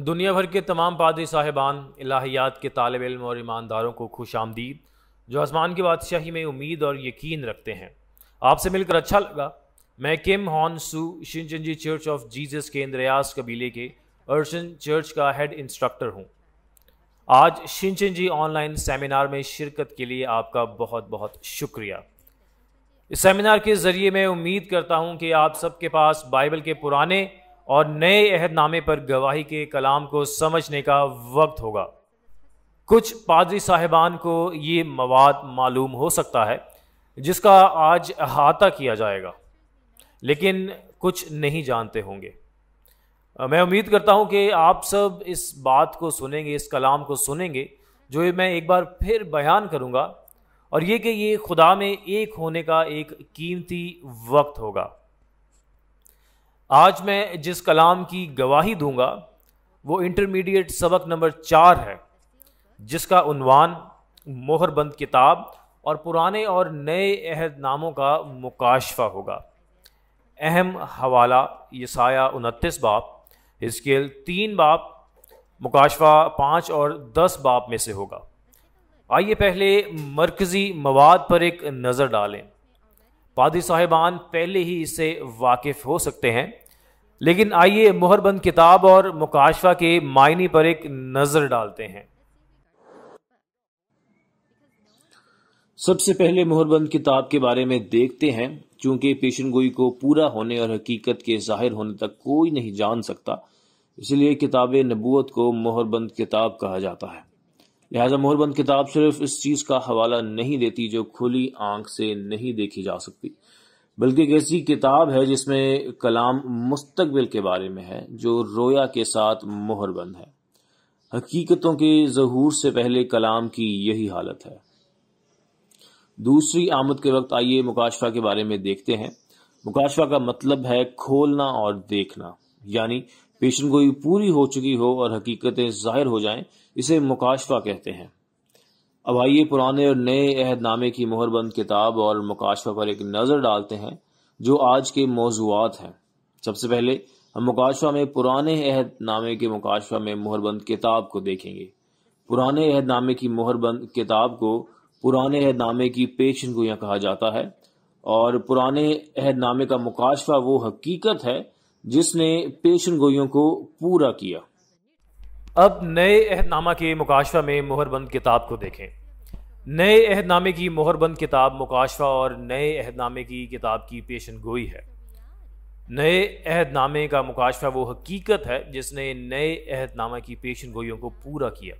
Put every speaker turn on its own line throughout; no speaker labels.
دنیا بھر کے تمام پادری صاحبان، الہیات کے طالب علم اور ایمانداروں کو خوش آمدید، جو آسمان کی بادشاہی میں امید اور یقین رکھتے ہیں۔ آپ سے مل کر اچھا لگا۔ میں کم ہان سو شنچنجی چرچ آف جیزس کے اندریاس قبیلے کے ارشن چرچ کا ہیڈ انسٹرکٹر ہوں۔ آج شنچنجی آن لائن سیمینار میں شرکت کے لیے آپ کا بہت بہت شکریہ۔ اس سیمینار کے ذریعے میں امید کرتا ہوں کہ آپ سب کے پاس بائبل کے پرانے اور نئے عہد نامے پر گواہی کے کلام کو سمجھنے کا وقت ہوگا۔ کچھ پادری صاحبان کو یہ مواد معلوم ہو سکتا ہے جس کا آج احاطہ کیا جائے گا، لیکن کچھ نہیں جانتے ہوں گے۔ میں امید کرتا ہوں کہ آپ سب اس بات کو سنیں گے، اس کلام کو سنیں گے جو میں ایک بار پھر بیان کروں گا، اور یہ کہ یہ خدا میں ایک ہونے کا ایک قیمتی وقت ہوگا۔ آج میں جس کلام کی گواہی دوں گا وہ انٹرمیڈیٹ سبق نمبر 4 ہے، جس کا عنوان مہر بند کتاب اور پرانے اور نئے عہد ناموں کا مکاشفہ ہوگا۔ اہم حوالہ یسایہ 29 باب، حزقیل 3 باب، مکاشفہ 5 اور 10 باب میں سے ہوگا۔ آئیے پہلے مرکزی مواد پر ایک نظر ڈالیں۔ پادری صاحبان پہلے ہی اس سے واقف ہو سکتے ہیں، لیکن آئیے مہر بند کتاب اور مکاشفہ کے معنی پر ایک نظر ڈالتے ہیں۔ سب سے پہلے مہر بند کتاب کے بارے میں دیکھتے ہیں۔ چونکہ پیشن گوئی کو پورا ہونے اور حقیقت کے ظاہر ہونے تک کوئی نہیں جان سکتا، اس لیے کتاب نبوت کو مہر بند کتاب کہا جاتا ہے۔ لہذا مہر بند کتاب صرف اس چیز کا حوالہ نہیں دیتی جو کھلی آنکھ سے نہیں دیکھی جا سکتی، بلکہ ایک ایسی کتاب ہے جس میں کلام مستقبل کے بارے میں ہے جو رویا کے ساتھ مہر بند ہے۔ حقیقتوں کے ظہور سے پہلے کلام کی یہی حالت ہے۔ دوسری آمد کے وقت آئیے مکاشفہ کے بارے میں دیکھتے ہیں۔ مکاشفہ کا مطلب ہے کھولنا اور دیکھنا، یعنی پیشن گوئی پوری ہو چکی ہو اور حقیقتیں ظاہر ہو جائیں، اسے مکاشفہ کہتے ہیں۔ اب آئیے پرانے اور نئے عہد نامے کی مہر بند کتاب اور مکاشفہ پر ایک نظر ڈالتے ہیں جو آج کے موضوعات ہیں۔ سب سے پہلے ہم مکاشفہ میں پرانے عہد نامے کے مکاشفہ میں مہر بند کتاب کو دیکھیں گے۔ پرانے عہد نامے کی مہر بند کتاب کو پرانے عہد نامے کی پیشن گوئیاں کہا جاتا ہے، اور پرانے عہد نامے کا مکاشفہ وہ حقیقت ہے جس نے پیشن گوئیوں کو پورا کیا۔ اب نئے عہد نامہ کے مکاشفہ میں مہر بند کتاب کو دیکھیں۔ نئے عہد نامے کی مہر بند کتاب مکاشفہ اور نئے عہد نامے کی کتاب کی پیشن گوئی ہے۔ نئے عہد نامے کا مکاشفہ وہ حقیقت ہے جس نے نئے عہد نامہ کی پیشن گوئیوں کو پورا کیا۔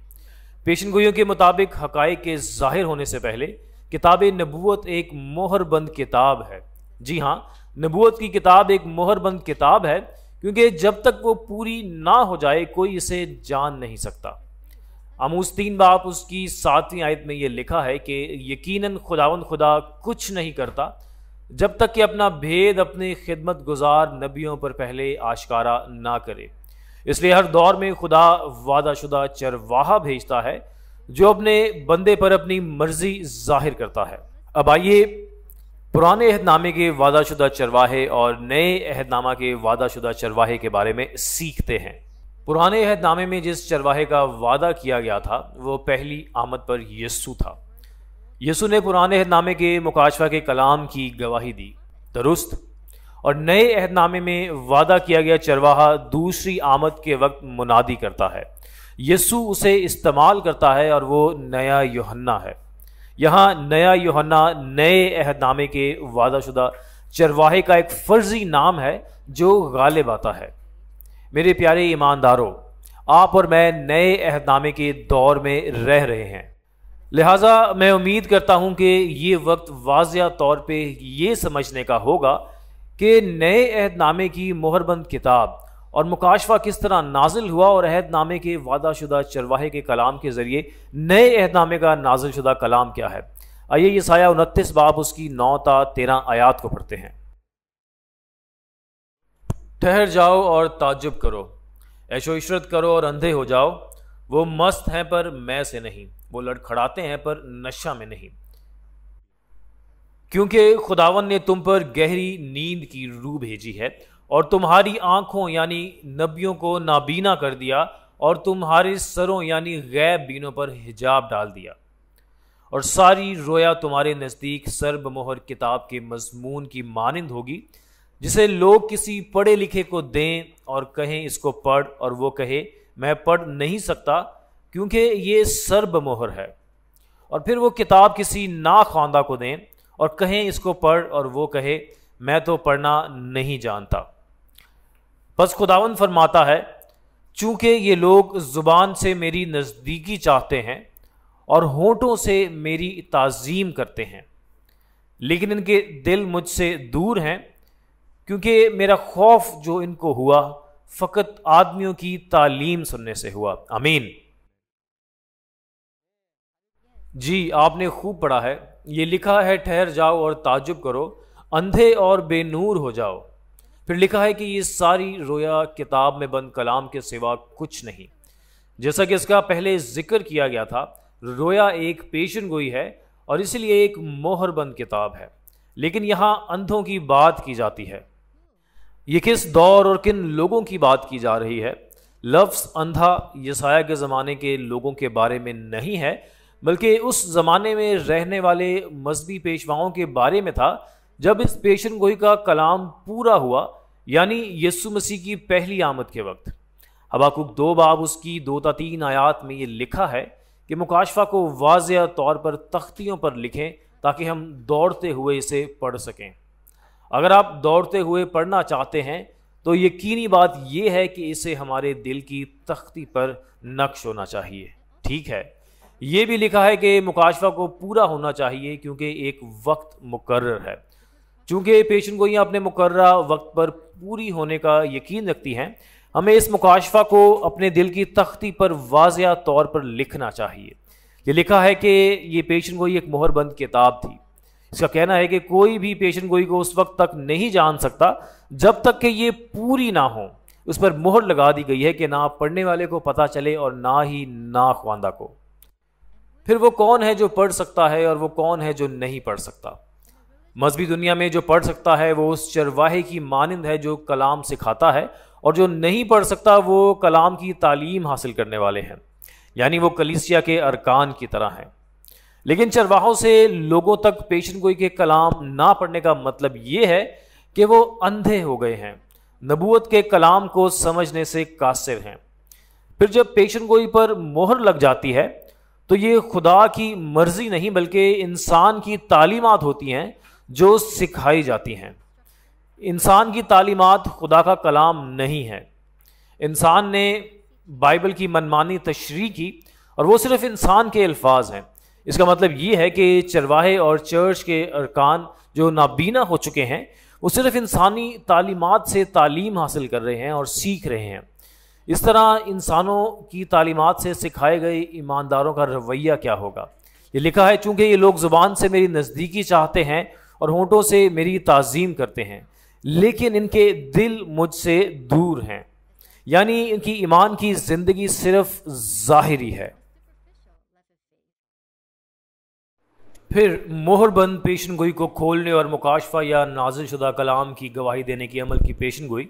پیشن گوئیوں کے مطابق حقائق کے ظاہر ہونے سے پہلے کتاب نبوت ایک مہر بند کتاب ہے۔ جی ہاں، نبوت کی کتاب ایک مہر بند کتاب ہے، کیونکہ جب تک وہ پوری نہ ہو جائے کوئی اسے جان نہیں سکتا۔ آموز 3 باب اس کی 7ویں آیت میں یہ لکھا ہے کہ یقیناً خداوند خدا کچھ نہیں کرتا جب تک کہ اپنا بھید اپنے خدمت گزار نبیوں پر پہلے آشکارا نہ کرے۔ اس لیے ہر دور میں خدا وعدہ شدہ چرواہا بھیجتا ہے جو اپنے بندے پر اپنی مرضی ظاہر کرتا ہے۔ اب آئیے پرانے عہد نامے کے وعدہ شدہ چرواہے اور نئے عہد نامہ کے وعدہ شدہ چرواہے کے بارے میں سیکھتے ہیں۔ پرانے عہد نامے میں جس چرواہے کا وعدہ کیا گیا تھا وہ پہلی آمد پر یسوع تھا۔ یسوع نے پرانے عہد نامے کے مکاشفہ کے کلام کی گواہی دی، درست؟ اور نئے عہد نامے میں وعدہ کیا گیا چرواہا دوسری آمد کے وقت منادی کرتا ہے۔ یسوع اسے استعمال کرتا ہے اور وہ نیا یوحنا ہے۔ یہاں نیا یوحنا نئے عہد نامے کے وعدہ شدہ چرواہے کا ایک فرضی نام ہے جو غالب آتا ہے۔ میرے پیارے ایمانداروں، آپ اور میں نئے عہد نامے کے دور میں رہ رہے ہیں، لہٰذا میں امید کرتا ہوں کہ یہ وقت واضح طور پہ یہ سمجھنے کا ہوگا کہ نئے عہد نامے کی مہر بند کتاب اور مکاشفہ کس طرح نازل ہوا، اور عہد نامے کے وعدہ شدہ چرواہے کے کلام کے ذریعے نئے عہد نامے کا نازل شدہ کلام کیا ہے۔ آئیے یسایہ 29 باب اس کی 9 تا 13 آیات کو پڑھتے ہیں۔ ٹھہر جاؤ اور تعجب کرو، عیش و عشرت کرو اور اندھے ہو جاؤ۔ وہ مست ہیں پر میں سے نہیں، وہ لڑکھڑاتے ہیں پر نشہ میں نہیں، کیونکہ خداوند نے تم پر گہری نیند کی روح بھیجی ہے اور تمہاری آنکھوں یعنی نبیوں کو نابینا کر دیا اور تمہارے سروں یعنی غیب بینوں پر حجاب ڈال دیا، اور ساری رویا تمہارے نزدیک سر بمہر کتاب کے مضمون کی مانند ہوگی، جسے لوگ کسی پڑھے لکھے کو دیں اور کہیں اس کو پڑھ، اور وہ کہے میں پڑھ نہیں سکتا کیونکہ یہ سر بمہر ہے، اور پھر وہ کتاب کسی ناخواندہ کو دیں اور کہیں اس کو پڑھ، اور وہ کہے میں تو پڑھنا نہیں جانتا۔ بس خداوند فرماتا ہے، چونکہ یہ لوگ زبان سے میری نزدیکی چاہتے ہیں اور ہونٹوں سے میری تعظیم کرتے ہیں، لیکن ان کے دل مجھ سے دور ہیں، کیونکہ میرا خوف جو ان کو ہوا فقط آدمیوں کی تعلیم سننے سے ہوا۔ آمین۔ جی آپ نے خوب پڑھا ہے، یہ لکھا ہے ٹھہر جاؤ اور تعجب کرو، اندھے اور بے نور ہو جاؤ۔ پھر لکھا ہے کہ یہ ساری رویا کتاب میں بند کلام کے سوا کچھ نہیں۔ جیسا کہ اس کا پہلے ذکر کیا گیا تھا، رویا ایک پیشن گوئی ہے اور اس لیے ایک مہر بند کتاب ہے، لیکن یہاں اندھوں کی بات کی جاتی ہے۔ یہ کس دور اور کن لوگوں کی بات کی جا رہی ہے؟ لفظ اندھا یسایہ کے زمانے کے لوگوں کے بارے میں نہیں ہے، بلکہ اس زمانے میں رہنے والے مذہبی پیشواؤں کے بارے میں تھا جب اس پیشن گوئی کا کلام پورا ہوا، یعنی یسوع مسیح کی پہلی آمد کے وقت۔ حباقوق 2 باب اس کی 2 تا 3 آیات میں یہ لکھا ہے کہ مکاشفہ کو واضح طور پر تختیوں پر لکھیں تاکہ ہم دوڑتے ہوئے اسے پڑھ سکیں۔ اگر آپ دوڑتے ہوئے پڑھنا چاہتے ہیں تو یقینی بات یہ ہے کہ اسے ہمارے دل کی تختی پر نقش ہونا چاہیے۔ ٹھیک ہے، یہ بھی لکھا ہے کہ مکاشفہ کو پورا ہونا چاہیے کیونکہ ایک وقت مقرر ہے۔ چونکہ پیشن گوئیاں اپنے مقررہ وقت پر پوری ہونے کا یقین رکھتی ہیں، ہمیں اس مکاشفہ کو اپنے دل کی تختی پر واضح طور پر لکھنا چاہیے۔ یہ لکھا ہے کہ یہ پیشن گوئی ایک مہر بند کتاب تھی۔ اس کا کہنا ہے کہ کوئی بھی پیشن گوئی کو اس وقت تک نہیں جان سکتا جب تک کہ یہ پوری نہ ہو۔ اس پر مہر لگا دی گئی ہے کہ نہ پڑھنے والے کو پتہ چلے اور نہ ہی ناخواندہ کو۔ پھر وہ کون ہے جو پڑھ سکتا ہے اور وہ کون ہے جو نہیں پڑھ سکتا؟ مذہبی دنیا میں جو پڑھ سکتا ہے وہ اس چرواہے کی مانند ہے جو کلام سکھاتا ہے، اور جو نہیں پڑھ سکتا وہ کلام کی تعلیم حاصل کرنے والے ہیں، یعنی وہ کلیسیا کے ارکان کی طرح ہیں۔ لیکن چرواہوں سے لوگوں تک پیشن گوئی کے کلام نہ پڑھنے کا مطلب یہ ہے کہ وہ اندھے ہو گئے ہیں، نبوت کے کلام کو سمجھنے سے قاصر ہیں۔ پھر جب پیشن گوئی پر مہر لگ جاتی ہے تو یہ خدا کی مرضی نہیں بلکہ انسان کی تعلیمات ہوتی ہیں جو سکھائی جاتی ہیں۔ انسان کی تعلیمات خدا کا کلام نہیں ہے۔ انسان نے بائبل کی منمانی تشریح کی اور وہ صرف انسان کے الفاظ ہیں۔ اس کا مطلب یہ ہے کہ چرواہے اور چرچ کے ارکان جو نابینا ہو چکے ہیں وہ صرف انسانی تعلیمات سے تعلیم حاصل کر رہے ہیں اور سیکھ رہے ہیں۔ اس طرح انسانوں کی تعلیمات سے سکھائے گئے ایمانداروں کا رویہ کیا ہوگا؟ یہ لکھا ہے، چونکہ یہ لوگ زبان سے میری نزدیکی چاہتے ہیں اور ہونٹوں سے میری تعظیم کرتے ہیں، لیکن ان کے دل مجھ سے دور ہیں، یعنی ان کی ایمان کی زندگی صرف ظاہری ہے۔ پھر مہر بند پیشن گوئی کو کھولنے اور مکاشفہ یا نازل شدہ کلام کی گواہی دینے کی عمل کی پیشن گوئی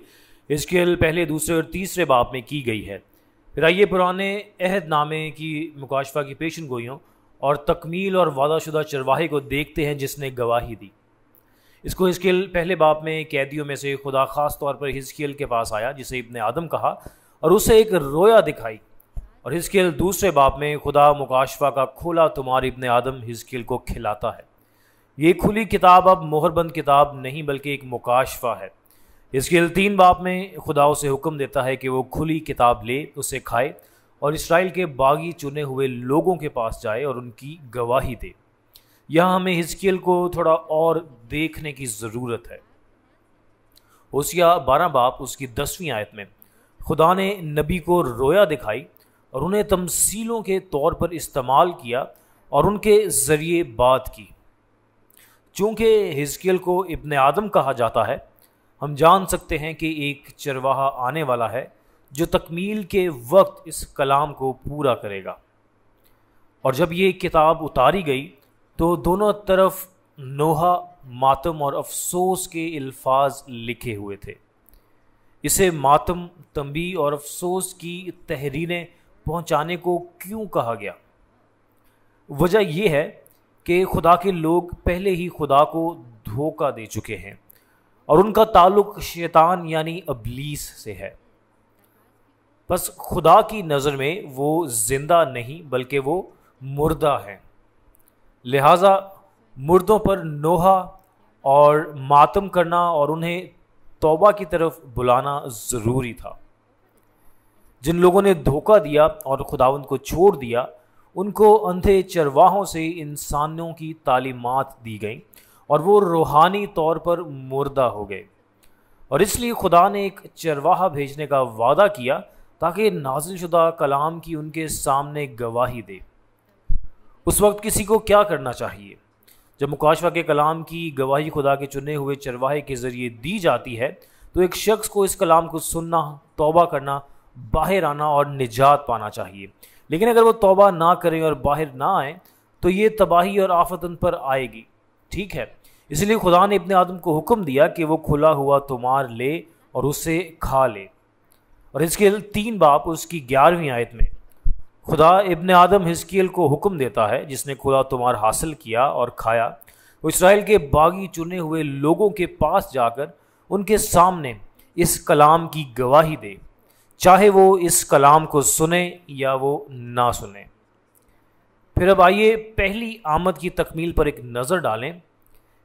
حزقیل پہلے، دوسرے اور تیسرے باب میں کی گئی ہے۔ پھر آئیے پرانے عہد نامے کی مکاشفہ کی پیشن گوئیوں اور تکمیل اور وعدہ شدہ چرواہے کو دیکھتے ہیں جس نے گواہی دی۔ اس کو حزقیل پہلے باب میں قیدیوں میں سے خدا خاص طور پر حزقیل کے پاس آیا جسے ابن آدم کہا اور اسے ایک رویا دکھائی، اور حزقیل دوسرے باب میں خدا مکاشفہ کا کھولا تمہار ابن آدم حزقیل کو کھلاتا ہے۔ یہ کھلی کتاب اب مہر بند کتاب نہیں بلکہ ایک مکاشفہ ہے۔ حزقیل 3 باب میں خدا اسے حکم دیتا ہے کہ وہ کھلی کتاب لے، اسے کھائے اور اسرائیل کے باغی چنے ہوئے لوگوں کے پاس جائے اور ان کی گواہی دے۔ یہاں ہمیں حزقیل کو تھوڑا اور دیکھنے کی ضرورت ہے۔ ہوشیہ 12 باب اس کی 10ویں آیت میں خدا نے نبی کو رویا دکھائی اور انہیں تمثیلوں کے طور پر استعمال کیا اور ان کے ذریعے بات کی۔ چونکہ حزقیل کو ابن آدم کہا جاتا ہے، ہم جان سکتے ہیں کہ ایک چرواہا آنے والا ہے جو تکمیل کے وقت اس کلام کو پورا کرے گا۔ اور جب یہ کتاب اتاری گئی تو دونوں طرف نوحہ، ماتم اور افسوس کے الفاظ لکھے ہوئے تھے۔ اسے ماتم، تنبیہ اور افسوس کی تحریریں پہنچانے کو کیوں کہا گیا؟ وجہ یہ ہے کہ خدا کے لوگ پہلے ہی خدا کو دھوکہ دے چکے ہیں اور ان کا تعلق شیطان یعنی ابلیس سے ہے۔ بس خدا کی نظر میں وہ زندہ نہیں بلکہ وہ مردہ ہیں، لہٰذا مردوں پر نوحہ اور ماتم کرنا اور انہیں توبہ کی طرف بلانا ضروری تھا۔ جن لوگوں نے دھوکہ دیا اور خداوند کو چھوڑ دیا، ان کو اندھے چرواہوں سے انسانوں کی تعلیمات دی گئیں اور وہ روحانی طور پر مردہ ہو گئے، اور اس لیے خدا نے ایک چرواہا بھیجنے کا وعدہ کیا تاکہ نازل شدہ کلام کی ان کے سامنے گواہی دے۔ اس وقت کسی کو کیا کرنا چاہیے؟ جب مکاشفہ کے کلام کی گواہی خدا کے چنے ہوئے چرواہے کے ذریعے دی جاتی ہے تو ایک شخص کو اس کلام کو سننا، توبہ کرنا، باہر آنا اور نجات پانا چاہیے۔ لیکن اگر وہ توبہ نہ کریں اور باہر نہ آئیں تو یہ تباہی اور آفت ان پر آئے گی، ٹھیک ہے؟ اس لیے خدا نے ابن آدم کو حکم دیا کہ وہ کھلا ہوا تمار لے اور اسے کھا لے، اور حزقیل 3 باب اس کی 11ویں آیت میں خدا ابن آدم حزقیل کو حکم دیتا ہے، جس نے کھلا تمار حاصل کیا اور کھایا، وہ اسرائیل کے باغی چنے ہوئے لوگوں کے پاس جا کر ان کے سامنے اس کلام کی گواہی دے، چاہے وہ اس کلام کو سنیں یا وہ نہ سنیں۔ پھر اب آئیے پہلی آمد کی تکمیل پر ایک نظر ڈالیں۔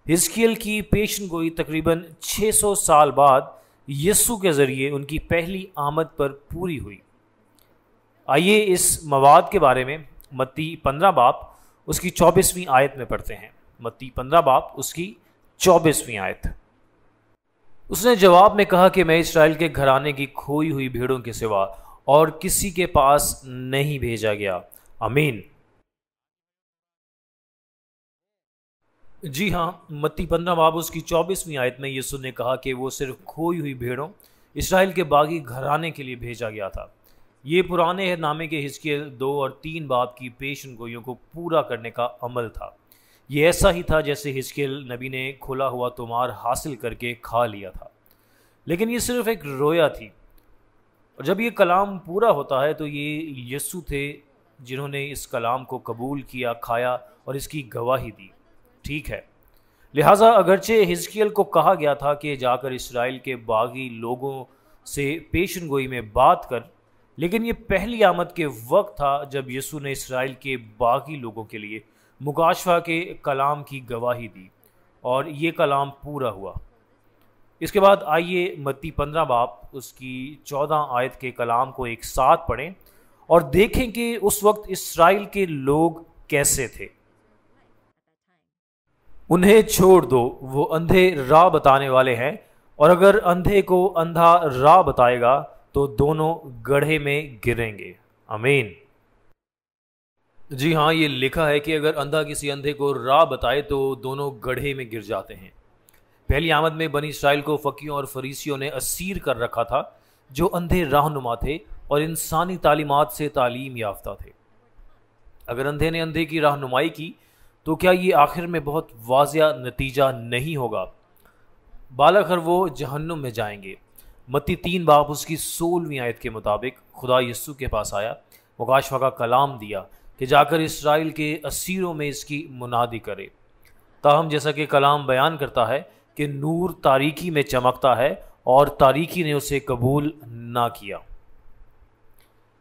حزقیل کی پیشن گوئی تقریباً 600 سال بعد یسوع کے ذریعے ان کی پہلی آمد پر پوری ہوئی۔ آئیے اس مواد کے بارے میں متی 15 باب اس کی 24ویں آیت میں پڑھتے ہیں۔ متی 15 باب اس کی 24ویں آیت۔ اس نے جواب میں کہا کہ میں اسرائیل کے گھرانے کی کھوئی ہوئی بھیڑوں کے سوا اور کسی کے پاس نہیں بھیجا گیا۔ آمین۔ جی ہاں، متی 15 باب اس کی 24ویں آیت میں یسوع نے کہا کہ وہ صرف کھوئی ہوئی بھیڑوں، اسرائیل کے باغی گھرانے کے لیے بھیجا گیا تھا۔ یہ پرانے عہد نامے کے حزقیل 2 اور 3 باب کی پیشن گوئیوں کو پورا کرنے کا عمل تھا۔ یہ ایسا ہی تھا جیسے حزقیل نبی نے کھلا ہوا تمار حاصل کر کے کھا لیا تھا، لیکن یہ صرف ایک رویا تھی، اور جب یہ کلام پورا ہوتا ہے تو یہ یسوع تھے جنہوں نے اس کلام کو قبول کیا، کھایا اور اس کی گواہی دی، ٹھیک ہے؟ لہٰذا اگرچہ حزقیل کو کہا گیا تھا کہ جا کر اسرائیل کے باغی لوگوں سے پیشن گوئی میں بات کر، لیکن یہ پہلی آمد کے وقت تھا جب یسوع نے اسرائیل کے باقی لوگوں کے لیے مکاشفہ کے کلام کی گواہی دی، اور یہ کلام پورا ہوا۔ اس کے بعد آئیے متی 15 باب اس کی 14 آیت کے کلام کو ایک ساتھ پڑھیں اور دیکھیں کہ اس وقت اسرائیل کے لوگ کیسے تھے۔ انہیں چھوڑ دو، وہ اندھے راہ بتانے والے ہیں، اور اگر اندھے کو اندھا راہ بتائے گا تو دونوں گڑھے میں گریں گے۔ آمین۔ جی ہاں، یہ لکھا ہے کہ اگر اندھا کسی اندھے کو راہ بتائے تو دونوں گڑھے میں گر جاتے ہیں۔ پہلی آمد میں بنی اسرائیل کو فقیوں اور فریسیوں نے اسیر کر رکھا تھا، جو اندھے رہنما تھے اور انسانی تعلیمات سے تعلیم یافتہ تھے۔ اگر اندھے نے اندھے کی رہنمائی کی تو کیا یہ آخر میں بہت واضح نتیجہ نہیں ہوگا؟ بالاخر وہ جہنم میں جائیں گے۔ متی 3 باب اس کی 16ویں آیت کے مطابق خدا یسوع کے پاس آیا، مکاشفہ کا کلام دیا کہ جا کر اسرائیل کے اسیروں میں اس کی منادی کرے۔ تاہم جیسا کہ کلام بیان کرتا ہے کہ نور تاریکی میں چمکتا ہے اور تاریکی نے اسے قبول نہ کیا۔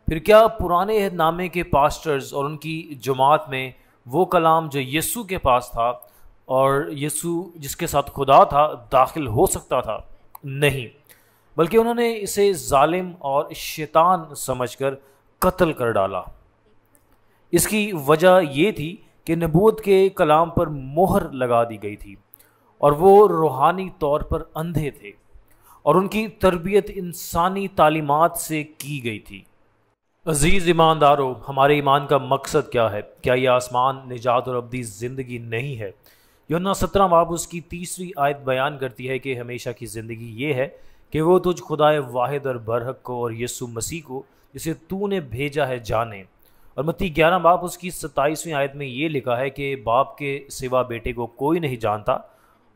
پھر کیا پرانے عہد نامے کے پاسٹرز اور ان کی جماعت میں وہ کلام جو یسوع کے پاس تھا اور یسوع جس کے ساتھ خدا تھا داخل ہو سکتا تھا؟ نہیں، بلکہ انہوں نے اسے ظالم اور شیطان سمجھ کر قتل کر ڈالا۔ اس کی وجہ یہ تھی کہ نبوت کے کلام پر مہر لگا دی گئی تھی، اور وہ روحانی طور پر اندھے تھے، اور ان کی تربیت انسانی تعلیمات سے کی گئی تھی۔ عزیز ایماندارو، ہمارے ایمان کا مقصد کیا ہے؟ کیا یہ آسمان، نجات اور ابدی زندگی نہیں ہے؟ یوحنا 17 باب اس کی 30ویں آیت بیان کرتی ہے کہ ہمیشہ کی زندگی یہ ہے کہ وہ تجھ خدائے واحد اور برحق کو اور یسوع مسیح کو جسے تو نے بھیجا ہے جانے۔ اور متی 11 باب اس کی 27ویں آیت میں یہ لکھا ہے کہ باپ کے سوا بیٹے کو کوئی نہیں جانتا،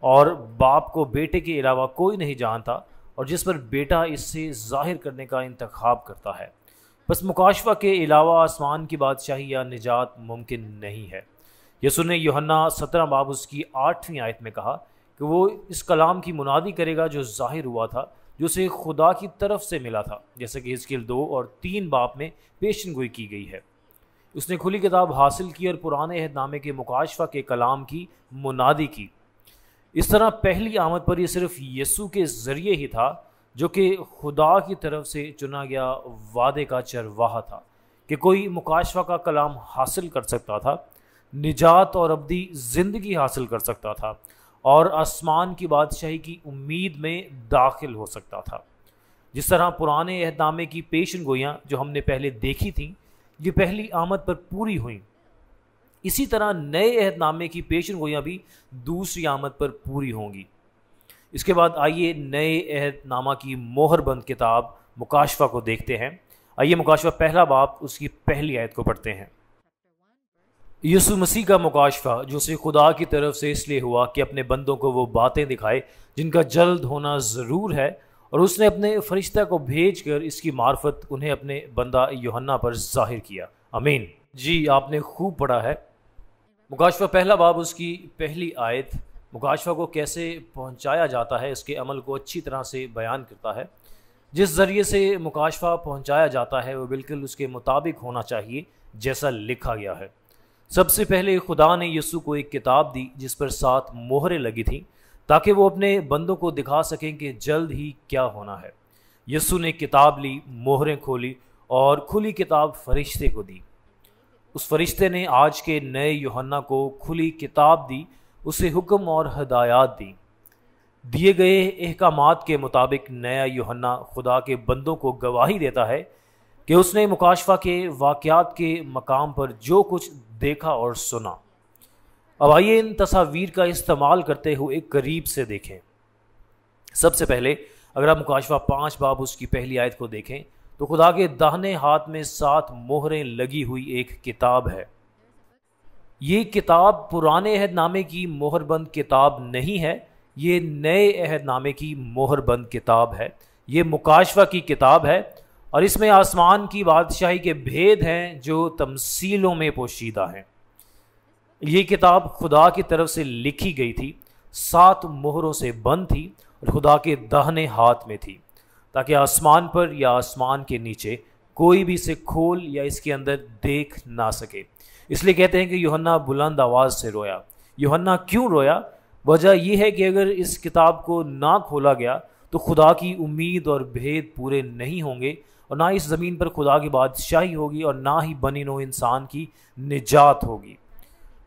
اور باپ کو بیٹے کے علاوہ کوئی نہیں جانتا، اور جس پر بیٹا اس سے ظاہر کرنے کا انتخاب کرتا ہے۔ بس مکاشفہ کے علاوہ آسمان کی بادشاہی یا نجات ممکن نہیں ہے۔ یسوع نے یوحنا 17 باب اس کی 8ویں آیت میں کہا کہ وہ اس کلام کی منادی کرے گا جو ظاہر ہوا تھا، جو اسے خدا کی طرف سے ملا تھا، جیسے کہ حزقیل 2 اور 3 باب میں پیشن گوئی کی گئی ہے۔ اس نے کھلی کتاب حاصل کی اور پرانے عہد نامے کے مکاشفہ کے کلام کی منادی کی۔ اس طرح پہلی آمد پر یہ صرف یسوع کے ذریعے ہی تھا، جو کہ خدا کی طرف سے چنا گیا وعدے کا چرواہا تھا، کہ کوئی مکاشفہ کا کلام حاصل کر سکتا تھا، نجات اور ابدی زندگی حاصل کر سکتا تھا، اور آسمان کی بادشاہی کی امید میں داخل ہو سکتا تھا۔ جس طرح پرانے عہد نامے کی پیشن گوئیاں جو ہم نے پہلے دیکھی تھیں یہ پہلی آمد پر پوری ہوئیں، اسی طرح نئے عہد نامے کی پیشن گوئیاں بھی دوسری آمد پر پوری ہوں گی۔ اس کے بعد آئیے نئے عہد نامہ کی مہر بند کتاب مکاشفہ کو دیکھتے ہیں۔ آئیے مکاشفہ پہلا باب اس کی پہلی آیت کو پڑھتے ہیں۔ یسوع مسیح کا مکاشفہ جو اسے خدا کی طرف سے اس لیے ہوا کہ اپنے بندوں کو وہ باتیں دکھائے جن کا جلد ہونا ضرور ہے، اور اس نے اپنے فرشتہ کو بھیج کر اس کی معرفت انہیں اپنے بندہ یوحنا پر ظاہر کیا۔ آمین۔ جی آپ نے خوب پڑھا ہے۔ مکاشفہ پہلا باب اس کی پہلی آیت مکاشفہ کو کیسے پہنچایا جاتا ہے اس کے عمل کو اچھی طرح سے بیان کرتا ہے۔ جس ذریعے سے مکاشفہ پہنچایا جاتا ہے وہ بالکل اس کے مطابق ہونا چاہیے جیسا لکھا گیا ہے۔ سب سے پہلے خدا نے یسوع کو ایک کتاب دی جس پر 7 مہریں لگی تھیں تاکہ وہ اپنے بندوں کو دکھا سکیں کہ جلد ہی کیا ہونا ہے۔ یسوع نے کتاب لی، مہریں کھولی اور کھلی کتاب فرشتے کو دی۔ اس فرشتے نے آج کے نئے یوحنا کو کھلی کتاب دی، اسے حکم اور ہدایات دی۔ دیے گئے احکامات کے مطابق نیا یوحنا خدا کے بندوں کو گواہی دیتا ہے کہ اس نے مکاشفہ کے واقعات کے مقام پر جو کچھ دیکھا اور سنا۔ اب آئیے ان تصاویر کا استعمال کرتے ہوئے قریب سے دیکھیں۔ سب سے پہلے اگر آپ مکاشفہ 5 باب اس کی پہلی آیت کو دیکھیں تو خدا کے داہنے ہاتھ میں 7 مہریں لگی ہوئی ایک کتاب ہے۔ یہ کتاب پرانے عہد نامے کی مہر بند کتاب نہیں ہے، یہ نئے عہد نامے کی مہر بند کتاب ہے۔ یہ مکاشفہ کی کتاب ہے اور اس میں آسمان کی بادشاہی کے بھید ہیں جو تمثیلوں میں پوشیدہ ہیں۔ یہ کتاب خدا کی طرف سے لکھی گئی تھی، 7 مہروں سے بند تھی اور خدا کے داہنے ہاتھ میں تھی، تاکہ آسمان پر یا آسمان کے نیچے کوئی بھی اسے کھول یا اس کے اندر دیکھ نہ سکے۔ اس لیے کہتے ہیں کہ یوحنا بلند آواز سے رویا۔ یوحنا کیوں رویا؟ وجہ یہ ہے کہ اگر اس کتاب کو نہ کھولا گیا تو خدا کی امید اور بھید پورے نہیں ہوں گے، اور نہ اس زمین پر خدا کی بادشاہی ہوگی اور نہ ہی بنی نوع انسان کی نجات ہوگی۔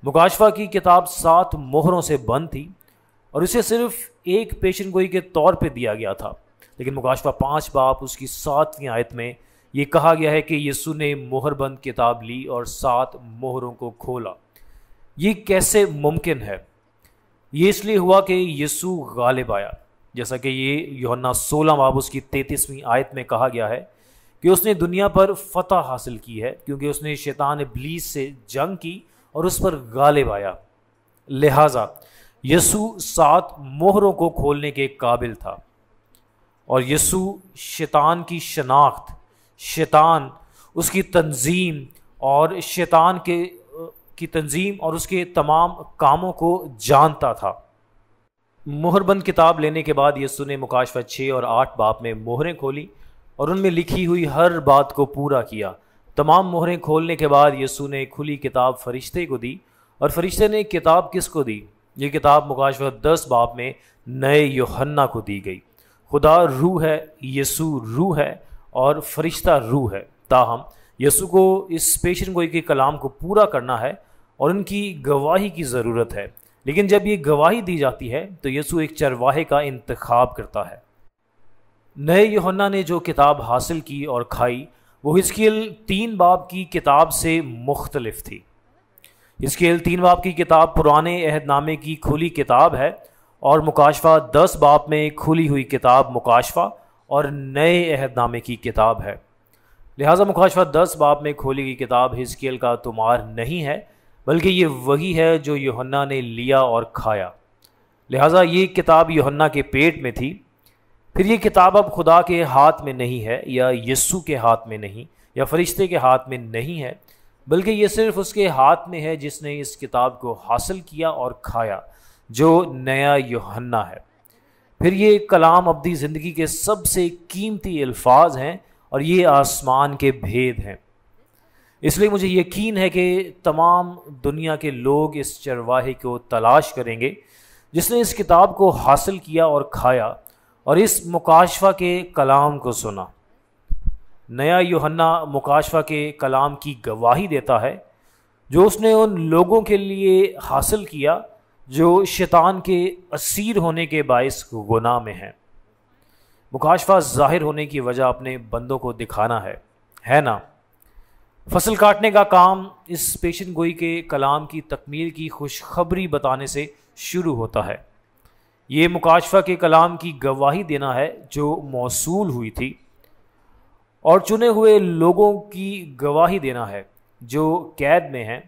مکاشفہ کی کتاب 7 مہروں سے بند تھی اور اسے صرف ایک پیشن گوئی کے طور پہ دیا گیا تھا، لیکن مکاشفہ 5 باب اس کی 7ویں آیت میں یہ کہا گیا ہے کہ یسوع نے مہر بند کتاب لی اور 7 مہروں کو کھولا۔ یہ کیسے ممکن ہے؟ یہ اس لیے ہوا کہ یسوع غالب آیا، جیسا کہ یہ یوحنا 16 باب اس کی 33ویں آیت میں کہا گیا ہے کہ اس نے دنیا پر فتح حاصل کی ہے کیونکہ اس نے شیطان ابلیس سے جنگ کی اور اس پر غالب آیا۔ لہٰذا یسوع 7 مہروں کو کھولنے کے قابل تھا، اور یسوع شیطان کی شناخت، شیطان اس کی تنظیم اور شیطان کی تنظیم اور اس کے تمام کاموں کو جانتا تھا۔ مہر بند کتاب لینے کے بعد یسوع نے مکاشفہ 6 اور 8 باب میں مہریں کھولی اور ان میں لکھی ہوئی ہر بات کو پورا کیا۔ تمام مہریں کھولنے کے بعد یسوع نے کھلی کتاب فرشتے کو دی، اور فرشتے نے کتاب کس کو دی؟ یہ کتاب مکاشفہ 10 باب میں نئے یوحنا کو دی گئی۔ خدا روح ہے، یسوع روح ہے اور فرشتہ روح ہے، تاہم یسوع کو اس پیشن گوئی کے کلام کو پورا کرنا ہے اور ان کی گواہی کی ضرورت ہے۔ لیکن جب یہ گواہی دی جاتی ہے تو یسوع ایک چرواہے کا انتخاب کرتا ہے۔ نئے یوحنا نے جو کتاب حاصل کی اور کھائی وہ حزقیل 3 باب کی کتاب سے مختلف تھی۔ حزقیل 3 باب کی کتاب پرانے عہد نامے کی کھلی کتاب ہے، اور مکاشفہ 10 باب میں کھلی ہوئی کتاب مکاشفہ اور نئے عہد نامے کی کتاب ہے۔ لہٰذا مکاشفہ 10 باب میں کھولی گئی کتاب حزقیل کا تمار نہیں ہے، بلکہ یہ وہی ہے جو یوحنا نے لیا اور کھایا۔ لہٰذا یہ کتاب یوحنا کے پیٹ میں تھی۔ پھر یہ کتاب اب خدا کے ہاتھ میں نہیں ہے، یا یسوع کے ہاتھ میں نہیں، یا فرشتے کے ہاتھ میں نہیں ہے، بلکہ یہ صرف اس کے ہاتھ میں ہے جس نے اس کتاب کو حاصل کیا اور کھایا، جو نیا یوحنا ہے۔ پھر یہ کلام ابدی زندگی کے سب سے قیمتی الفاظ ہیں، اور یہ آسمان کے بھید ہیں۔ اس لیے مجھے یقین ہے کہ تمام دنیا کے لوگ اس چرواہے کو تلاش کریں گے جس نے اس کتاب کو حاصل کیا اور کھایا اور اس مکاشفہ کے کلام کو سنا۔ نیا یوحنا مکاشفہ کے کلام کی گواہی دیتا ہے جو اس نے ان لوگوں کے لیے حاصل کیا جو شیطان کے اسیر ہونے کے باعث گناہ میں ہیں۔ مکاشفہ ظاہر ہونے کی وجہ اپنے بندوں کو دکھانا ہے نا؟ فصل کاٹنے کا کام اس پیشن گوئی کے کلام کی تکمیل کی خوشخبری بتانے سے شروع ہوتا ہے۔ یہ مکاشفہ کے کلام کی گواہی دینا ہے جو موصول ہوئی تھی، اور چنے ہوئے لوگوں کی گواہی دینا ہے جو قید میں ہیں،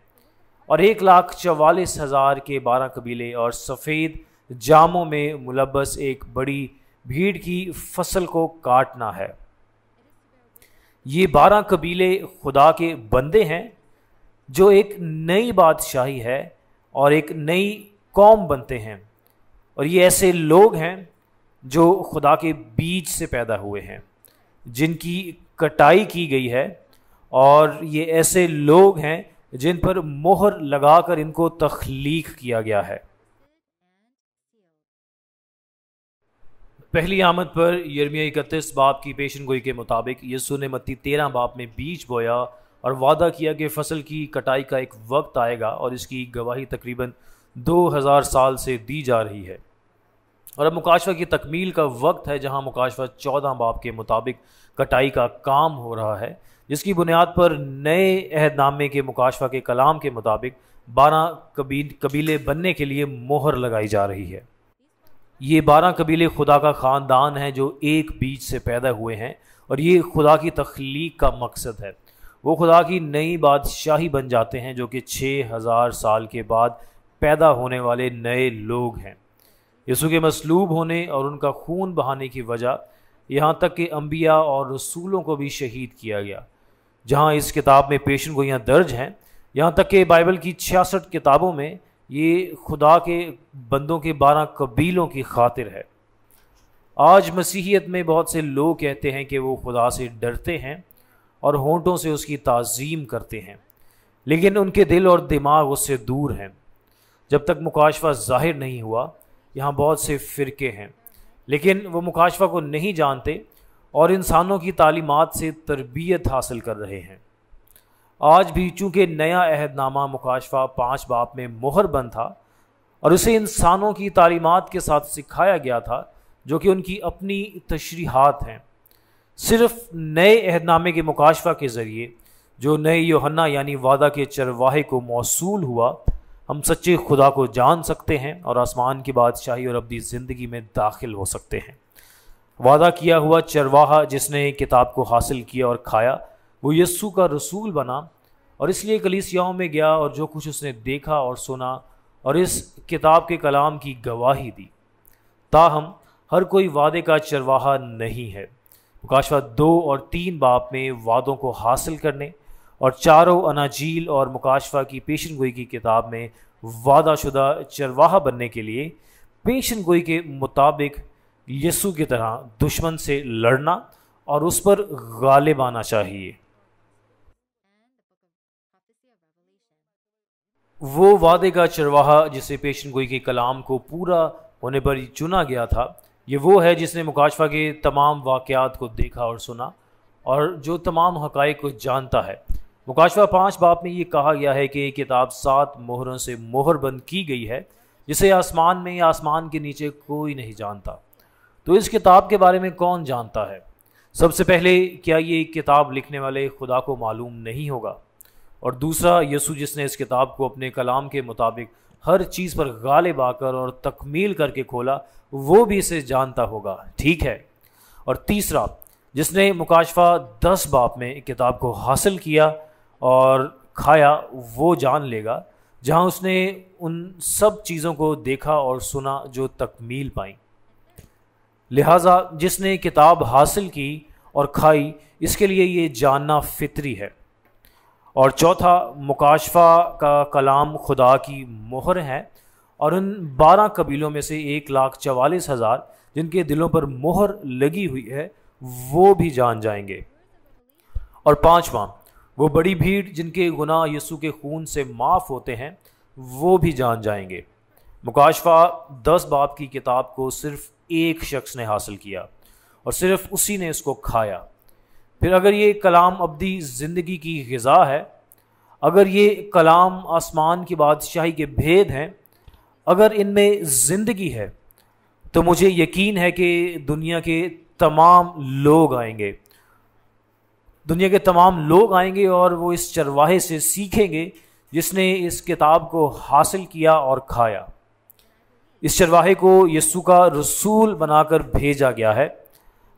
اور 1,44,000 کے 12 قبیلے اور سفید جاموں میں ملبس ایک بڑی بھیڑ کی فصل کو کاٹنا ہے۔ یہ 12 قبیلے خدا کے بندے ہیں جو ایک نئی بادشاہی ہے اور ایک نئی قوم بنتے ہیں، اور یہ ایسے لوگ ہیں جو خدا کے بیج سے پیدا ہوئے ہیں جن کی کٹائی کی گئی ہے، اور یہ ایسے لوگ ہیں جن پر مہر لگا کر ان کو تخلیق کیا گیا ہے۔ پہلی آمد پر یرمیہ 31 باب کی پیشن گوئی کے مطابق یسوع نے متی 13 باب میں بیج بویا اور وعدہ کیا کہ فصل کی کٹائی کا ایک وقت آئے گا، اور اس کی گواہی تقریباً 2000 سال سے دی جا رہی ہے۔ اور اب مکاشفہ کی تکمیل کا وقت ہے، جہاں مکاشفہ 14 باب کے مطابق کٹائی کا کام ہو رہا ہے، جس کی بنیاد پر نئے عہد نامے کے مکاشفہ کے کلام کے مطابق 12 قبیلے بننے کے لیے مہر لگائی جا رہی ہے۔ یہ 12 قبیلے خدا کا خاندان ہیں جو ایک بیج سے پیدا ہوئے ہیں، اور یہ خدا کی تخلیق کا مقصد ہے۔ وہ خدا کی نئی بادشاہی بن جاتے ہیں جو کہ 6000 سال کے بعد پیدا ہونے والے نئے لوگ ہیں۔ یسوع کے مصلوب ہونے اور ان کا خون بہانے کی وجہ، یہاں تک کہ انبیاء اور رسولوں کو بھی شہید کیا گیا۔ جہاں اس کتاب میں پیشن گوئیاں درج ہیں، یہاں تک کہ بائبل کی 66 کتابوں میں یہ خدا کے بندوں کے 12 قبیلوں کی خاطر ہے۔ آج مسیحیت میں بہت سے لوگ کہتے ہیں کہ وہ خدا سے ڈرتے ہیں اور ہونٹوں سے اس کی تعظیم کرتے ہیں، لیکن ان کے دل اور دماغ اس سے دور ہیں۔ جب تک مکاشفہ ظاہر نہیں ہوا، یہاں بہت سے فرقے ہیں، لیکن وہ مکاشفہ کو نہیں جانتے اور انسانوں کی تعلیمات سے تربیت حاصل کر رہے ہیں۔ آج بھی چونکہ نیا عہد نامہ مکاشفہ 5 باب میں مہر بند تھا، اور اسے انسانوں کی تعلیمات کے ساتھ سکھایا گیا تھا جو کہ ان کی اپنی تشریحات ہیں، صرف نئے عہد نامے کے مکاشفہ کے ذریعے جو نئے یوحنا یعنی وعدہ کے چرواہے کو موصول ہوا، ہم سچے خدا کو جان سکتے ہیں اور آسمان کی بادشاہی اور ابدی زندگی میں داخل ہو سکتے ہیں۔ وعدہ کیا ہوا چرواہا جس نے کتاب کو حاصل کیا اور کھایا، وہ یسوع کا رسول بنا، اور اس لیے کلیسیاؤں میں گیا اور جو کچھ اس نے دیکھا اور سنا اور اس کتاب کے کلام کی گواہی دی۔ تاہم ہر کوئی وعدے کا چرواہا نہیں ہے۔ مکاشفہ 2 اور 3 باب میں وعدوں کو حاصل کرنے اور چاروں اناجیل اور مکاشفہ کی پیشن گوئی کی کتاب میں وعدہ شدہ چرواہا بننے کے لیے پیشن گوئی کے مطابق یسوع کی طرح دشمن سے لڑنا اور اس پر غالب آنا چاہیے۔ وہ وعدے کا چرواہا جسے پیشن گوئی کے کلام کو پورا ہونے پر چنا گیا تھا، یہ وہ ہے جس نے مکاشفہ کے تمام واقعات کو دیکھا اور سنا اور جو تمام حقائق کو جانتا ہے۔ مکاشفہ 5 باب میں یہ کہا گیا ہے کہ یہ کتاب 7 مہروں سے مہر بند کی گئی ہے، جسے آسمان میں یا آسمان کے نیچے کوئی نہیں جانتا۔ تو اس کتاب کے بارے میں کون جانتا ہے؟ سب سے پہلے، کیا یہ کتاب لکھنے والے خدا کو معلوم نہیں ہوگا؟ اور دوسرا، یسوع جس نے اس کتاب کو اپنے کلام کے مطابق ہر چیز پر غالب آ کر اور تکمیل کر کے کھولا، وہ بھی اسے جانتا ہوگا، ٹھیک ہے؟ اور تیسرا، جس نے مکاشفہ 10 باب میں کتاب کو حاصل کیا اور کھایا، وہ جان لے گا، جہاں اس نے ان سب چیزوں کو دیکھا اور سنا جو تکمیل پائیں۔ لہٰذا جس نے کتاب حاصل کی اور کھائی اس کے لیے یہ جاننا فطری ہے۔ اور چوتھا، مکاشفہ کا کلام خدا کی مہر ہے، اور ان 12 قبیلوں میں سے 1,44,000 جن کے دلوں پر مہر لگی ہوئی ہے وہ بھی جان جائیں گے۔ اور پانچواں، وہ بڑی بھیڑ جن کے گناہ یسوع کے خون سے معاف ہوتے ہیں وہ بھی جان جائیں گے۔ مکاشفہ 10 باب کی کتاب کو صرف ایک شخص نے حاصل کیا اور صرف اسی نے اس کو کھایا۔ پھر اگر یہ کلام ابدی زندگی کی غذا ہے، اگر یہ کلام آسمان کی بادشاہی کے بھید ہیں، اگر ان میں زندگی ہے، تو مجھے یقین ہے کہ دنیا کے تمام لوگ آئیں گے، اور وہ اس چرواہے سے سیکھیں گے جس نے اس کتاب کو حاصل کیا اور کھایا۔ اس چرواہے کو یسوع کا رسول بنا کر بھیجا گیا ہے۔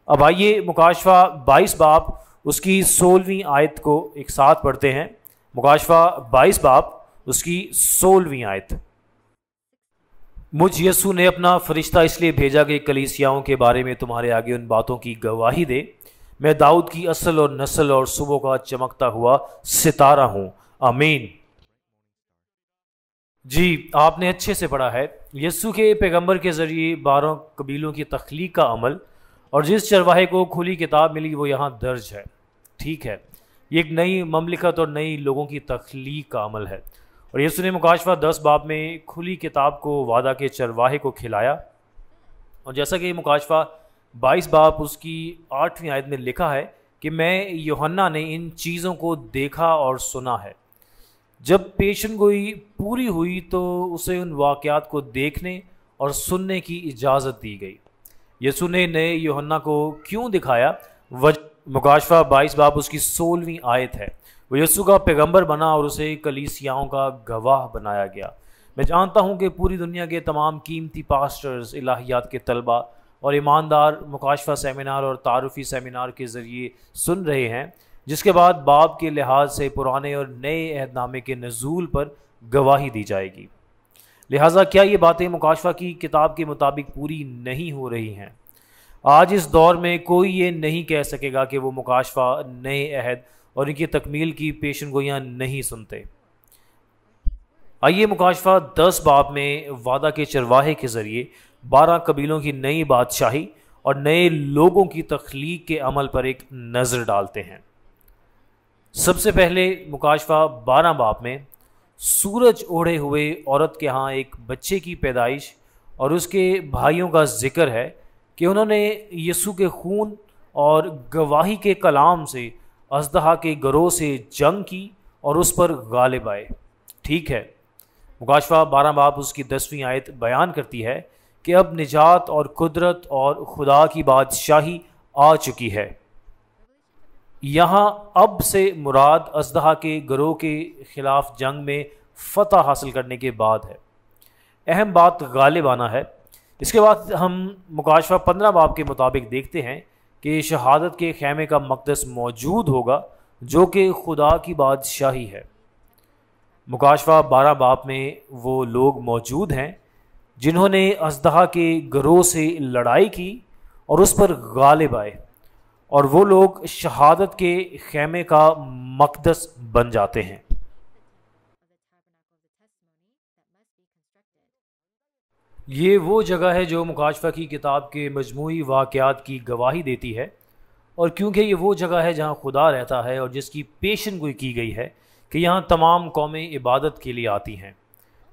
اب آئیے مکاشفہ 22 باب اس کی 16ویں آیت کو ایک ساتھ پڑھتے ہیں۔ مکاشفہ 22 باب اس کی 16ویں آیت۔ مجھ یسوع نے اپنا فرشتہ اس لیے بھیجا کہ کلیسیاؤں کے بارے میں تمہارے آگے ان باتوں کی گواہی دے۔ میں داؤد کی اصل اور نسل اور صبح کا چمکتا ہوا ستارہ ہوں۔ آمین۔ جی، آپ نے اچھے سے پڑھا ہے۔ یسوع کے پیغمبر کے ذریعے 12 قبیلوں کی تخلیق کا عمل، اور جس چرواہے کو کھلی کتاب ملی وہ یہاں درج ہے۔ ٹھیک ہے، یہ ایک نئی مملکت اور نئی لوگوں کی تخلیق کا عمل ہے، اور یسوع نے مکاشفہ 10 باب میں کھلی کتاب کو وعدہ کے چرواہے کو کھلایا، اور جیسا کہ مکاشفہ 22 باب اس کی 8ویں آیت میں لکھا ہے کہ میں یوحنا نے ان چیزوں کو دیکھا اور سنا ہے۔ جب پیشن گوئی پوری ہوئی تو اسے ان واقعات کو دیکھنے اور سننے کی اجازت دی گئی۔ یسوع نے نئے یوحنا کو کیوں دکھایا؟ مکاشفہ 22 باب اس کی 16ویں آیت ہے۔ وہ یسوع کا پیغمبر بنا اور اسے کلیسیاؤں کا گواہ بنایا گیا۔ میں جانتا ہوں کہ پوری دنیا کے تمام قیمتی پاسٹرز، الہیات کے طلبہ اور ایماندار مکاشفہ سیمینار اور تعارفی سیمینار کے ذریعے سن رہے ہیں، جس کے بعد باب کے لحاظ سے پرانے اور نئے عہد نامے کے نزول پر گواہی دی جائے گی۔ لہٰذا کیا یہ باتیں مکاشفہ کی کتاب کے مطابق پوری نہیں ہو رہی ہیں؟ آج اس دور میں کوئی یہ نہیں کہہ سکے گا کہ وہ مکاشفہ، نئے عہد اور ان کی تکمیل کی پیشن گوئیاں نہیں سنتے۔ آئیے مکاشفہ 10 باب میں وعدہ کے چرواہے کے ذریعے 12 قبیلوں کی نئی بادشاہی اور نئے لوگوں کی تخلیق کے عمل پر ایک نظر ڈالتے ہیں۔ سب سے پہلے مکاشفہ 12 باب میں سورج اوڑھے ہوئے عورت کے ہاں ایک بچے کی پیدائش اور اس کے بھائیوں کا ذکر ہے کہ انہوں نے یسوع کے خون اور گواہی کے کلام سے اژدہا کے گروہ سے جنگ کی اور اس پر غالب آئے۔ ٹھیک ہے، مکاشفہ 12 باب اس کی 10ویں آیت بیان کرتی ہے کہ اب نجات اور قدرت اور خدا کی بادشاہی آ چکی ہے۔ یہاں اب سے مراد اژدہا کے گروہ کے خلاف جنگ میں فتح حاصل کرنے کے بعد ہے۔ اہم بات غالب آنا ہے۔ اس کے بعد ہم مکاشفہ 15 باب کے مطابق دیکھتے ہیں کہ شہادت کے خیمے کا مقدس موجود ہوگا جو کہ خدا کی بادشاہی ہے۔ مکاشفہ 12 باب میں وہ لوگ موجود ہیں جنہوں نے اژدہا کے گروہ سے لڑائی کی اور اس پر غالب آئے، اور وہ لوگ شہادت کے خیمے کا مقدس بن جاتے ہیں۔ یہ وہ جگہ ہے جو مکاشفہ کی کتاب کے مجموعی واقعات کی گواہی دیتی ہے، اور کیونکہ یہ وہ جگہ ہے جہاں خدا رہتا ہے اور جس کی پیشن گوئی کی گئی ہے کہ یہاں تمام قومیں عبادت کے لیے آتی ہیں،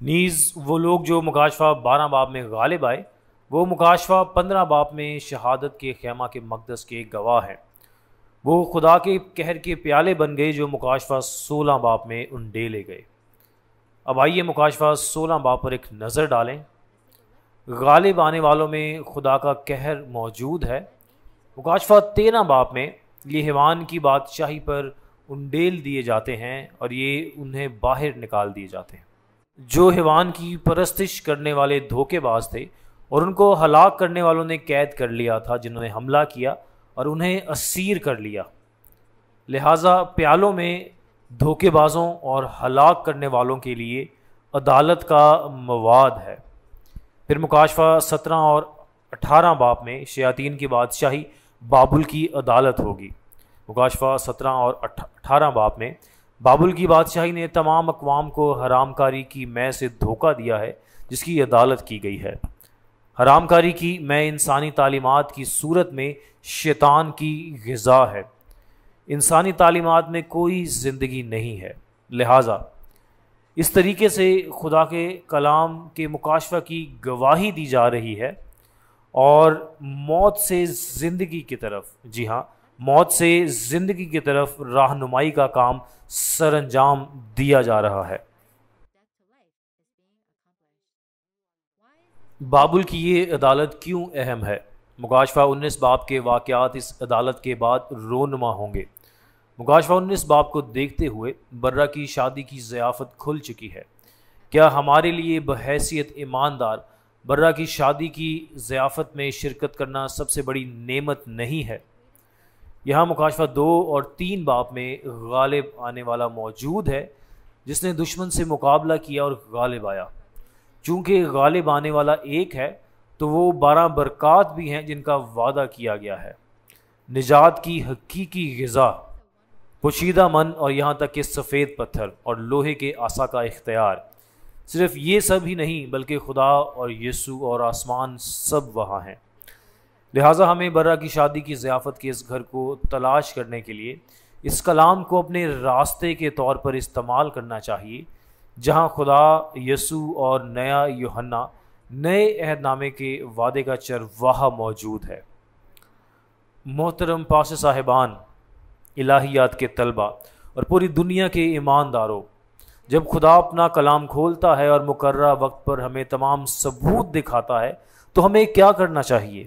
نیز وہ لوگ جو مکاشفہ 12 باب میں غالب آئے وہ مکاشفہ 15 باب میں شہادت کے خیمہ کے مقدس کے گواہ ہیں۔ وہ خدا کے قہر کے پیالے بن گئے جو مکاشفہ 16 باب میں انڈیلے گئے۔ اب آئیے مکاشفہ 16 باب پر ایک نظر ڈالیں۔ غالب آنے والوں میں خدا کا قہر موجود ہے۔ مکاشفہ 13 باب میں یہ حیوان کی بادشاہی پر انڈیل دیے جاتے ہیں اور یہ انہیں باہر نکال دیے جاتے ہیں۔ جو حیوان کی پرستش کرنے والے دھوکے باز تھے اور ان کو ہلاک کرنے والوں نے قید کر لیا تھا، جنہوں نے حملہ کیا اور انہیں اسیر کر لیا۔ لہٰذا پیالوں میں دھوکے بازوں اور ہلاک کرنے والوں کے لیے عدالت کا مواد ہے۔ پھر مکاشفہ 17 اور 18 باب میں شیاطین کی بادشاہی بابل کی عدالت ہوگی۔ مکاشفہ 17 اور 18 باب میں بابل کی بادشاہی نے تمام اقوام کو حرام کاری کی میں سے دھوکہ دیا ہے جس کی عدالت کی گئی ہے۔ حرام کاری کی میں انسانی تعلیمات کی صورت میں شیطان کی غذا ہے۔ انسانی تعلیمات میں کوئی زندگی نہیں ہے، لہٰذا اس طریقے سے خدا کے کلام کے مکاشفہ کی گواہی دی جا رہی ہے اور موت سے زندگی کی طرف، جی ہاں، موت سے زندگی کی طرف رہنمائی کا کام سر انجام دیا جا رہا ہے۔ بابل کی یہ عدالت کیوں اہم ہے؟ مکاشفہ 19 باب کے واقعات اس عدالت کے بعد رونما ہوں گے۔ مکاشفہ 19 باب کو دیکھتے ہوئے برہ کی شادی کی ضیافت کھل چکی ہے۔ کیا ہمارے لیے بحیثیت ایماندار برہ کی شادی کی ضیافت میں شرکت کرنا سب سے بڑی نعمت نہیں ہے؟ یہاں مکاشفہ 2 اور 3 باب میں غالب آنے والا موجود ہے جس نے دشمن سے مقابلہ کیا اور غالب آیا۔ چونکہ غالب آنے والا ایک ہے تو وہ 12 برکات بھی ہیں جن کا وعدہ کیا گیا ہے۔ نجات کی حقیقی غذا، پوشیدہ من اور یہاں تک کہ سفید پتھر اور لوہے کے عصا کا اختیار، صرف یہ سب ہی نہیں بلکہ خدا اور یسوع اور آسمان سب وہاں ہیں۔ لہٰذا ہمیں برہ کی شادی کی ضیافت کے اس گھر کو تلاش کرنے کے لیے اس کلام کو اپنے راستے کے طور پر استعمال کرنا چاہیے جہاں خدا، یسوع اور نیا یوحنا نئے عہد نامے کے وعدے کا چرواہا موجود ہے۔ محترم پاس صاحبان، الہیات کے طلبہ اور پوری دنیا کے ایمانداروں، جب خدا اپنا کلام کھولتا ہے اور مقررہ وقت پر ہمیں تمام ثبوت دکھاتا ہے تو ہمیں کیا کرنا چاہیے؟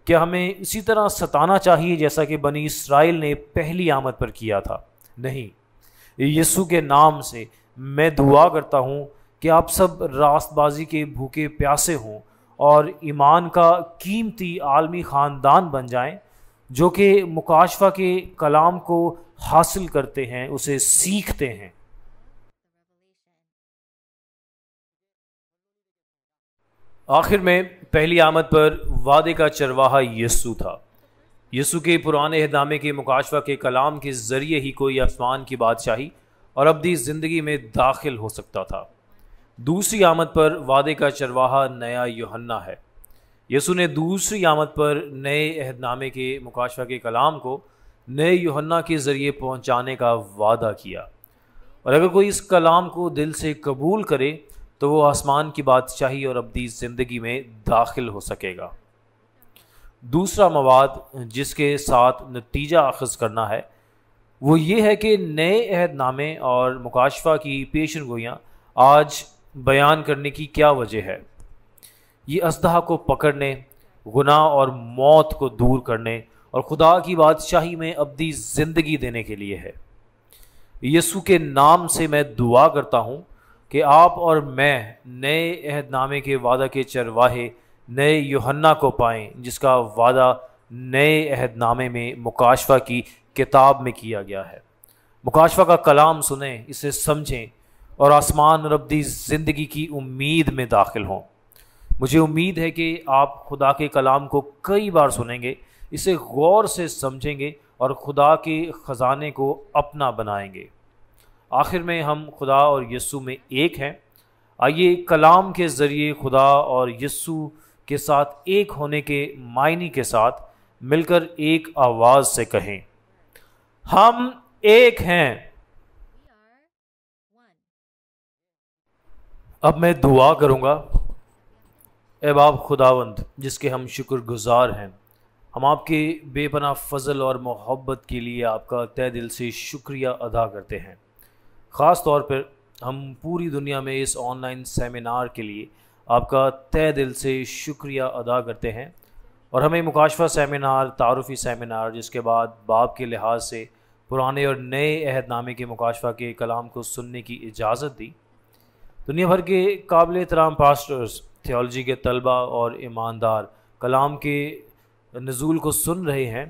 کیا ہمیں اسی طرح ستانا چاہیے جیسا کہ بنی اسرائیل نے پہلی آمد پر کیا تھا؟ نہیں۔ یسوع کے نام سے میں دعا کرتا ہوں کہ آپ سب راست بازی کے بھوکے پیاسے ہوں اور ایمان کا قیمتی عالمی خاندان بن جائیں جو کہ مکاشفہ کے کلام کو حاصل کرتے ہیں، اسے سیکھتے ہیں۔ آخر میں پہلی آمد پر وعدے کا چرواہا یسوع تھا۔ یسوع کے پرانے عہد نامے کے مکاشفہ کے کلام کے ذریعے ہی کوئی آسمان کی بادشاہی اور ابدی زندگی میں داخل ہو سکتا تھا۔ دوسری آمد پر وعدے کا چرواہا نیا یوحنا ہے۔ یسوع نے دوسری آمد پر نئے عہد نامے کے مکاشفہ کے کلام کو نئے یوحنا کے ذریعے پہنچانے کا وعدہ کیا، اور اگر کوئی اس کلام کو دل سے قبول کرے تو وہ آسمان کی بادشاہی اور ابدی زندگی میں داخل ہو سکے گا۔ دوسرا مواد جس کے ساتھ نتیجہ اخذ کرنا ہے وہ یہ ہے کہ نئے عہد نامے اور مکاشفہ کی پیشن گوئیاں آج بیان کرنے کی کیا وجہ ہے؟ یہ اژدہا کو پکڑنے، گناہ اور موت کو دور کرنے اور خدا کی بادشاہی میں ابدی زندگی دینے کے لیے ہے۔ یسوع کے نام سے میں دعا کرتا ہوں کہ آپ اور میں نئے عہد نامے کے وعدہ کے چرواہے نئے یوحنا کو پائیں جس کا وعدہ نئے عہد نامے میں مکاشفہ کی کتاب میں کیا گیا ہے۔ مکاشفہ کا کلام سنیں، اسے سمجھیں اور آسمان اور ابدی زندگی کی امید میں داخل ہوں۔ مجھے امید ہے کہ آپ خدا کے کلام کو کئی بار سنیں گے، اسے غور سے سمجھیں گے اور خدا کے خزانے کو اپنا بنائیں گے۔ آخر میں ہم خدا اور یسوع میں ایک ہیں۔ آئیے کلام کے ذریعے خدا اور یسوع کے ساتھ ایک ہونے کے معنی کے ساتھ مل کر ایک آواز سے کہیں، ہم ایک ہیں۔ اب میں دعا کروں گا۔ اے باپ خداوند جس کے ہم شکر گزار ہیں، ہم آپ کے بے پناہ فضل اور محبت کے لیے آپ کا تہ دل سے شکریہ ادا کرتے ہیں۔ خاص طور پر ہم پوری دنیا میں اس آن لائن سیمینار کے لیے آپ کا تہ دل سے شکریہ ادا کرتے ہیں، اور ہمیں مکاشفہ سیمینار، تعارفی سیمینار، جس کے بعد باب کے لحاظ سے پرانے اور نئے عہد نامے کے مکاشفہ کے کلام کو سننے کی اجازت دی۔ دنیا بھر کے قابل احترام پاسٹرز، تھیولوجی کے طلبہ اور ایماندار کلام کے نزول کو سن رہے ہیں،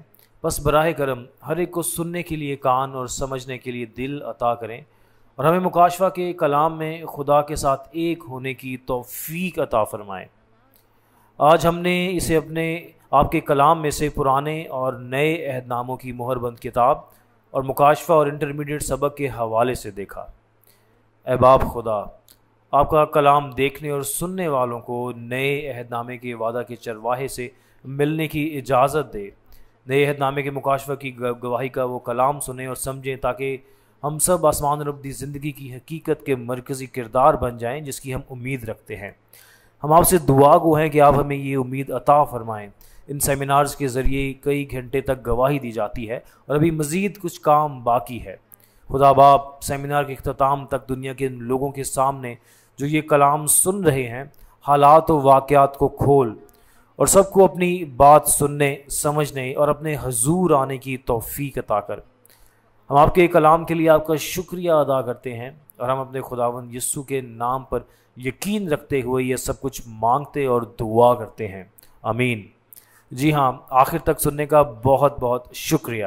بس براہ کرم ہر ایک کو سننے کے لیے کان اور سمجھنے کے لیے دل عطا کریں، اور ہمیں مکاشفہ کے کلام میں خدا کے ساتھ ایک ہونے کی توفیق عطا فرمائیں۔ آج ہم نے اسے اپنے آپ کے کلام میں سے پرانے اور نئے عہد ناموں کی مہر بند کتاب اور مکاشفہ اور انٹرمیڈیٹ سبق کے حوالے سے دیکھا۔ اے باپ خدا، آپ کا کلام دیکھنے اور سننے والوں کو نئے عہد نامے کے وعدہ کے چرواہے سے ملنے کی اجازت دے۔ نئے عہد نامے کے مکاشفہ کی گواہی کا وہ کلام سنیں اور سمجھیں، تاکہ ہم سب آسمان ربدی زندگی کی حقیقت کے مرکزی کردار بن جائیں جس کی ہم امید رکھتے ہیں۔ ہم آپ سے دعا گو ہیں کہ آپ ہمیں یہ امید عطا فرمائیں۔ ان سیمینارز کے ذریعے کئی گھنٹے تک گواہی دی جاتی ہے اور ابھی مزید کچھ کام باقی ہے۔ خدا باپ، سیمینار کے اختتام تک دنیا کے ان لوگوں کے سامنے جو یہ کلام سن رہے ہیں، حالات و واقعات کو کھول اور سب کو اپنی بات سننے، سمجھنے اور اپنے حضور آنے کی توفیق عطا کر۔ ہم آپ کے کلام کے لیے آپ کا شکریہ ادا کرتے ہیں اور ہم اپنے خداوند یسوع کے نام پر یقین رکھتے ہوئے یہ سب کچھ مانگتے اور دعا کرتے ہیں، آمین۔ جی ہاں، آخر تک سننے کا بہت بہت شکریہ۔